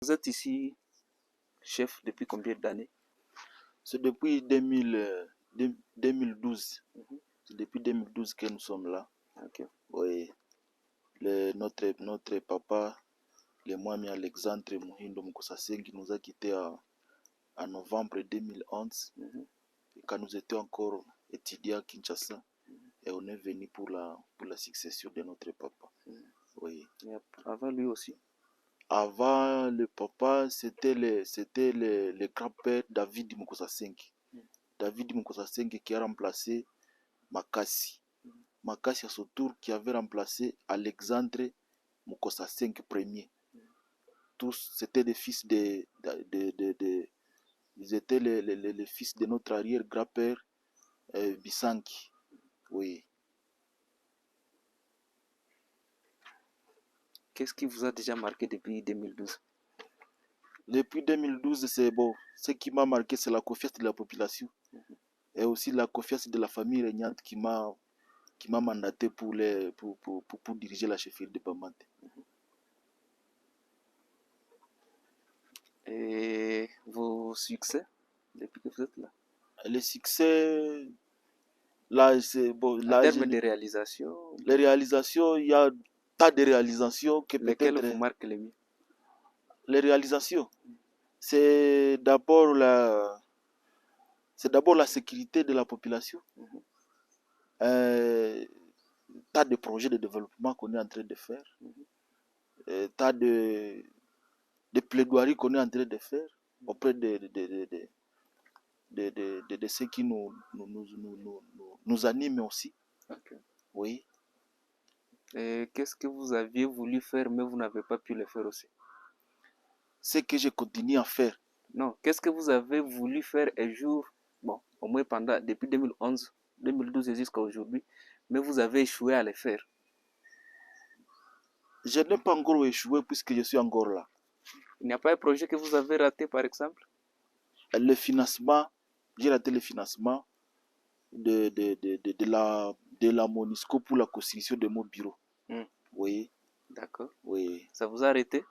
Vous êtes ici chef depuis combien d'années? C'est depuis 2012. C'est depuis 2012 que nous sommes là. Ok. Oui. Notre papa, le Mwami Alexandre Muhindo Mukosasengi, nous a quittés en novembre 2011. Et quand nous étions encore étudiants à Kinshasa, et on est venu pour la succession de notre papa. Oui. Et avant lui aussi? Avant le papa, c'était le grand-père David Mukosasengi. David Mukosasengi qui a remplacé Makassi. Makassi à son tour qui avait remplacé Alexandre Mukosasengi Ier. Tous, c'était des fils ils étaient les fils de notre arrière-grand-père Bisanki. Oui. Qu'est-ce qui vous a déjà marqué depuis 2012? Depuis 2012, c'est bon. Ce qui m'a marqué, c'est la confiance de la population. Et aussi la confiance de la famille régnante qui m'a mandaté pour diriger la chefferie de Bamante. Et vos succès depuis que vous êtes là? Les succès, là, c'est bon. En termes de réalisation? Les réalisations, il y a tas de réalisations que lesquelles peut-être. vous marquent les mieux? Les réalisations, c'est d'abord la sécurité de la population. Tas de projets de développement qu'on est en train de faire. Tas de plaidoiries qu'on est en train de faire auprès de ceux qui nous animent aussi. Okay. Oui. Et qu'est-ce que vous aviez voulu faire mais vous n'avez pas pu le faire aussi? Ce que je continue à faire. Non, qu'est-ce que vous avez voulu faire un jour, bon, au moins depuis 2011, 2012 jusqu'à aujourd'hui, mais vous avez échoué à le faire? Je n'ai pas encore échoué puisque je suis encore là. Il n'y a pas un projet que vous avez raté par exemple? Le financement, j'ai raté le financement de la MONUSCO pour la construction de mon bureau. Oui. D'accord. Oui. Ça vous a arrêté?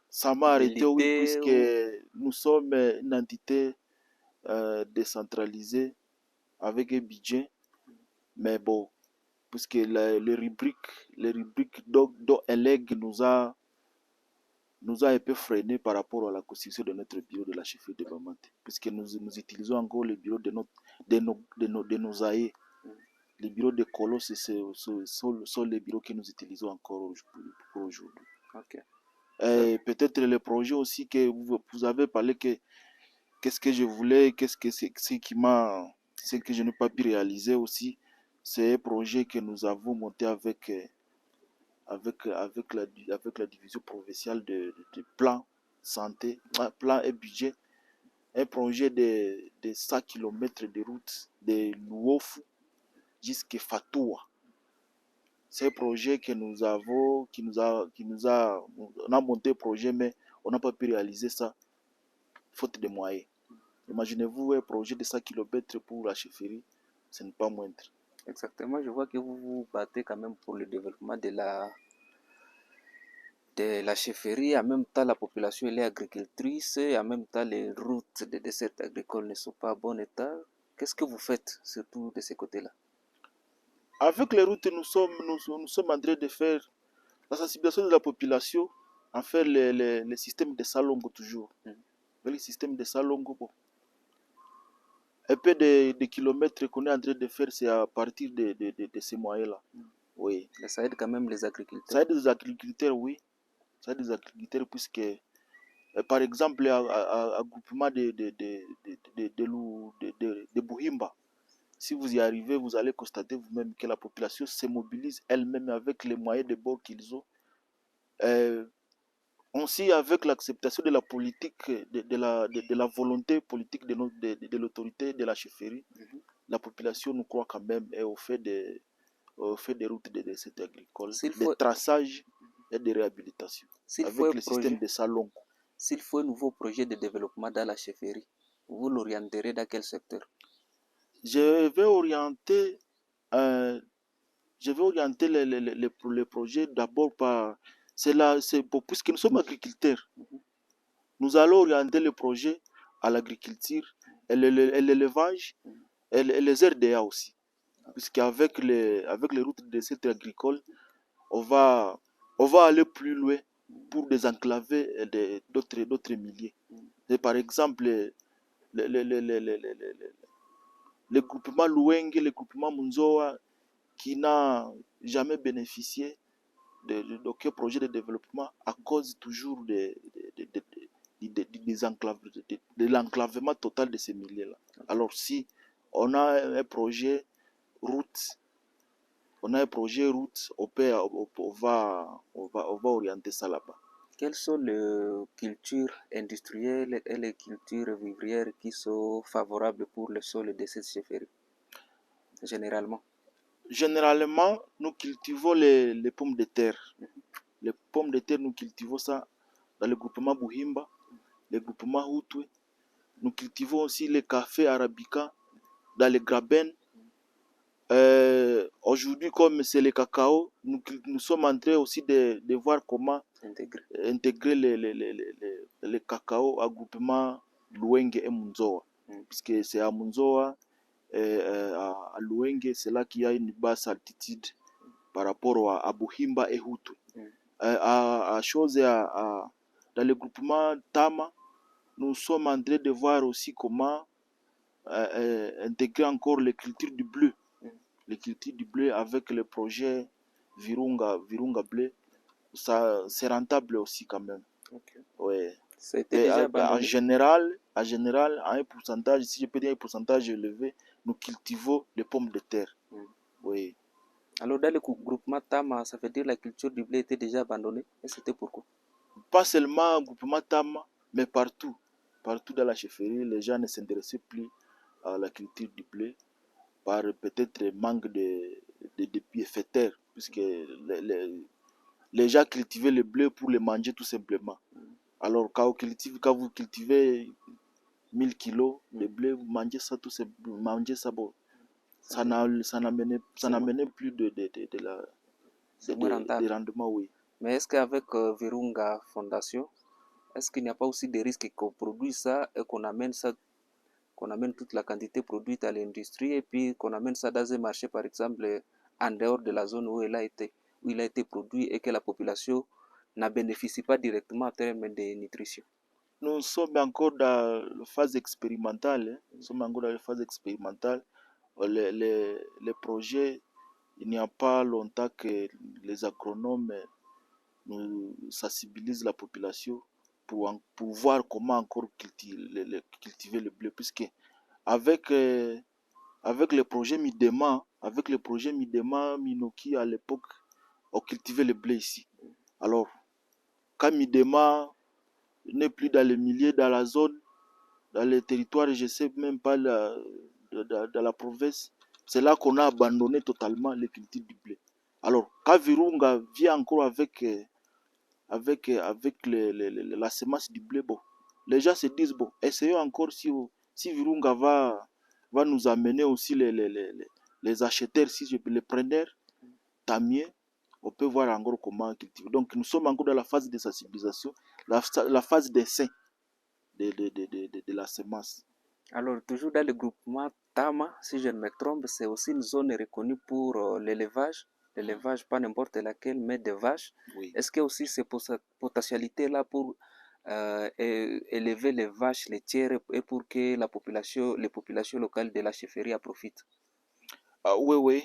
Ça m'a arrêté, oui, puisque nous sommes une entité décentralisée avec un budget. Mais bon, puisque les rubriques dont ELEG nous a un peu freiné par rapport à la constitution de notre bureau de la chefferie de Bamante, puisque nous utilisons encore le bureau de nos aïeux. Les bureaux de Colos sont les bureaux que nous utilisons encore pour aujourd'hui. Okay. Et peut-être le projet aussi que vous avez parlé, qu'est-ce que je voulais, ce que je n'ai pas pu réaliser aussi, c'est un projet que nous avons monté avec la division provinciale de plan santé, plan et budget, un projet de 100 km de route de Luofu jusqu'à Fatoua. C'est un projet que on a monté un projet, mais on n'a pas pu réaliser ça, faute de moyens. Imaginez-vous un projet de 100 km pour la chefferie, ce n'est pas moindre. Exactement, je vois que vous vous battez quand même pour le développement de la chefferie. En même temps, la population elle est agricultrice et en même temps, les routes de dessert agricole ne sont pas en bon état. Qu'est-ce que vous faites surtout de ces côtés-là? Avec les routes, nous sommes en train de faire la sensibilisation de la population, en faire les systèmes de salongo toujours. Le système de salongo, bon. Un peu de kilomètres qu'on est en train de faire, c'est à partir de ces moyens-là. Oui. Mais ça aide quand même les agriculteurs. Ça aide les agriculteurs, oui. Ça aide les agriculteurs puisque, par exemple, un groupement de Buhimba, si vous y arrivez, vous allez constater vous-même que la population se mobilise elle-même avec les moyens de bord qu'ils ont. Aussi avec l'acceptation de la politique, de la volonté politique de l'autorité de la chefferie, la population nous croit quand même et au fait des routes de cette agricole, de traçage et de réhabilitation, avec le système de salon. S'il faut un nouveau projet de développement dans la chefferie, vous l'orienterez dans quel secteur? Je vais orienter les projets d'abord par... puisque nous sommes agriculteurs. nous allons orienter le projet à l'agriculture et l'élevage et les RDA aussi. Puisqu'avec avec les routes de cette agricole, on va aller plus loin pour désenclaver d'autres milliers. Et par exemple, le groupement Louenge, le groupement Munzoa, qui n'a jamais bénéficié d'aucun projet de développement à cause toujours de l'enclavement total de ces milliers-là. Alors si on a un projet route, on va orienter ça là-bas. Quelles sont les cultures industrielles et les cultures vivrières qui sont favorables pour le sol de cette chefferie, généralement? Généralement, nous cultivons les pommes de terre. Les pommes de terre, nous cultivons ça dans le groupement Buhimba, le groupement Hutu. Nous cultivons aussi les cafés arabica dans les Graben. Aujourd'hui, comme c'est le cacao, nous sommes en train aussi de voir comment intégrer les cacao au groupement Louenge et Munzoa. Puisque c'est à Munzoa, à Louenge, c'est là qu'il y a une basse altitude par rapport à Buhimba et Hutu. Dans le groupement Tama, nous sommes en train de voir aussi comment intégrer encore les cultures du bleu. Les cultures du bleu avec le projet Virunga Bleu, ça c'est rentable aussi quand même. Okay. Ouais. C'était déjà abandonné. En général, à un pourcentage, si je peux dire un pourcentage élevé, nous cultivons les pommes de terre. Oui. Alors dans le groupement Tama, ça veut dire la culture du blé était déjà abandonnée, et c'était pourquoi? Pas seulement au groupement Tama, mais partout. Partout dans la chefferie, les gens ne s'intéressaient plus à la culture du blé par peut-être manque de bienfaiteurs, puisque les gens cultivaient le blé pour le manger tout simplement. Alors quand vous cultivez 1000 kilos de blé, vous mangez ça tout simplement, bon. Ça n'amenait plus de rendement, oui. Mais est-ce qu'avec Virunga Fondation, est-ce qu'il n'y a pas aussi des risques qu'on produise ça et qu'on amène toute la quantité produite à l'industrie et puis qu'on amène ça dans un marché, par exemple, en dehors de la zone où il a été produit et que la population n'en bénéficie pas directement en termes de nutrition? Nous sommes encore dans la phase expérimentale. Les projets, il n'y a pas longtemps que les agronomes nous sensibilisent la population pour voir comment encore cultiver le blé, puisque avec le projet Midema, Minoki à l'époque, on cultivait le blé ici. Alors, quand Midema n'est plus dans les milliers, dans la zone, dans les territoires, je ne sais même pas dans la province, c'est là qu'on a abandonné totalement les cultures du blé. Alors, quand Virunga vient encore avec la semence du blé, bon, les gens se disent, bon, essayons encore si Virunga va nous amener aussi les acheteurs, si je peux les preneurs, tant mieux, on peut voir encore comment cultiver. Donc, nous sommes encore dans la phase de sensibilisation, la phase d'essai de la semence. Alors, toujours dans le groupement Tama, si je ne me trompe, c'est aussi une zone reconnue pour l'élevage. L'élevage, pas n'importe laquelle, mais des vaches. Oui. Est-ce qu'il y a aussi ces potentialités-là pour élever les vaches laitières et pour que les populations locales de la chefferie en profitent? Oui.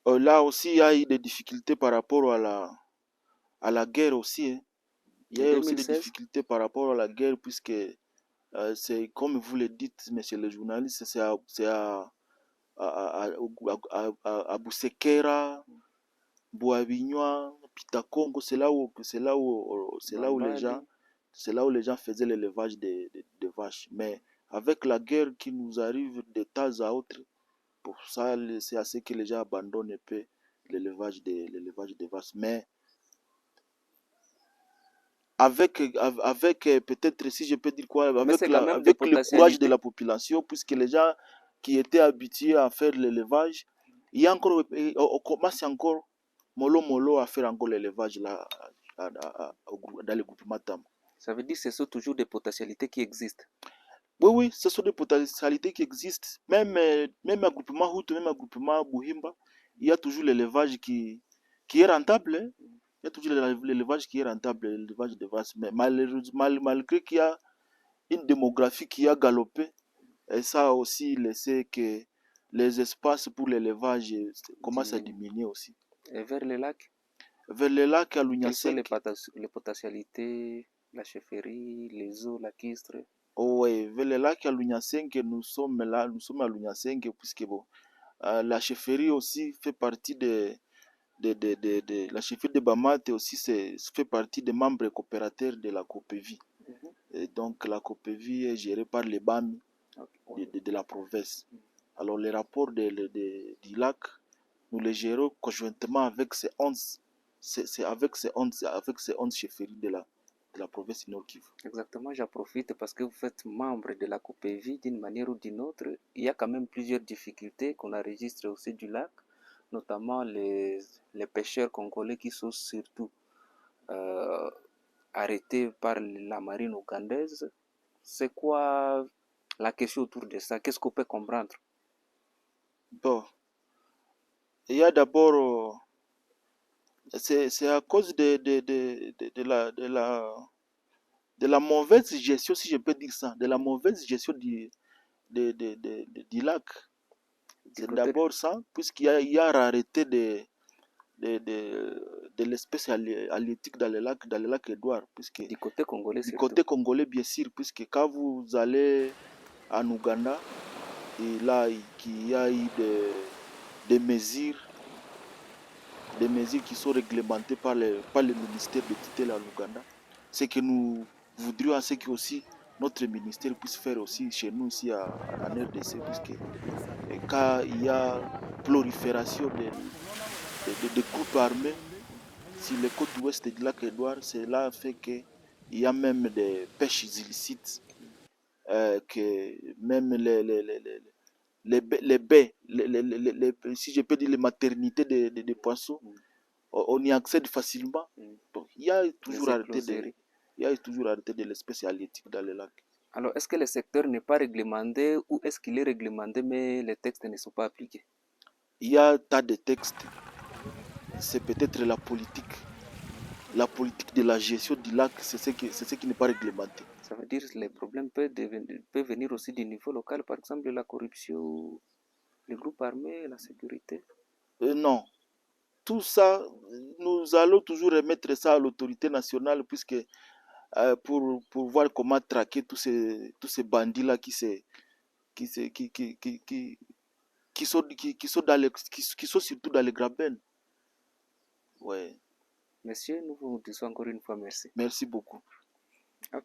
Là aussi, il y a eu des difficultés par rapport à la guerre aussi. Hein. Il y a aussi des difficultés par rapport à la guerre, puisque c'est comme vous le dites, monsieur le journaliste, c'est à Busekera, Boavignua, Pitacongo, c'est là où les gens faisaient l'élevage des vaches. Mais avec la guerre qui nous arrive de temps à autre, pour ça, c'est assez que les gens abandonnent un peu l'élevage des vaches. Mais avec peut-être, si je peux dire quoi, avec le courage de la population, puisque les gens qui étaient habitués à faire l'élevage, on commence encore mollo à faire encore l'élevage là dans le groupement Tama. Ça veut dire que ce sont toujours des potentialités qui existent. Oui, oui, ce sont des potentialités qui existent. Même un groupement Hutu, même un groupement Buhimba, il y a toujours l'élevage qui est rentable, hein. Il y a toujours l'élevage qui est rentable, l'élevage de vaches. Mais malheureusement, malgré qu'il y a une démographie qui a galopé, et ça a aussi laissé que les espaces pour l'élevage commencent à Diminue. diminuer aussi. Et vers les lacs, Vers les lacs à quelles sont Lugnacenk, les potentialités, la chefferie, les eaux lacustres? oh ouais, vers les lacs à Lugnacenk, nous sommes là, nous sommes à Lugnacenk, puisque bon, la chefferie aussi fait partie la chefferie de Bamate aussi fait partie des membres coopérateurs de la COPEVI. Mhm. Et donc la COPEVI est gérée par les BAMI Okay. de la province. Alors les rapports du lac, nous les gérons conjointement avec ces 11, avec ces 11 chefferies de la province du Nord Kivu. Exactement, j'en profite parce que vous faites membre de la COPEVI d'une manière ou d'une autre. Il y a quand même plusieurs difficultés qu'on enregistre au sein du lac, notamment les pêcheurs congolais qui sont surtout euh, arrêtés par la marine ougandaise. C'est quoi la question autour de ça? Qu'est-ce qu'on peut comprendre? Bon, il y a d'abord, c'est à cause de la mauvaise gestion, si je peux dire ça, de la mauvaise gestion du lac. Du C'est côté, d'abord ça, il y a rareté de l'espèce halieutique dans le lac Édouard, puisque du côté congolais du surtout. côté congolais, bien sûr, puisque quand vous allez en Ouganda, et là, il y a eu des mesures, des mesures qui sont réglementées par le ministère de tutelle en Ouganda. C'est que nous voudrions à ce que aussi notre ministère puisse faire aussi chez nous ici en RDC, puisque quand il y a prolifération de groupes armés sur les côtes ouest du lac Édouard, cela fait qu'il y a même des pêches illicites, que même les baies, si je peux dire les maternités des poissons, on y accède facilement. Donc, Les écloseries. il y a toujours arrêté de l'espèce halieutique dans les lacs. Alors, est-ce que le secteur n'est pas réglementé ou est-ce qu'il est réglementé mais les textes ne sont pas appliqués? Il y a un tas de textes, c'est peut-être la politique de la gestion du lac, c'est ce qui n'est pas réglementé. Ça veut dire que les problèmes peuvent venir aussi du niveau local, par exemple la corruption, les groupes armés, la sécurité. Non, tout ça, nous allons toujours remettre ça à l'autorité nationale, puisque pour voir comment traquer tous ces bandits-là qui, se- qui sont surtout dans les grabens. Ouais, Monsieur, nous vous disons encore une fois merci. merci beaucoup. Ok.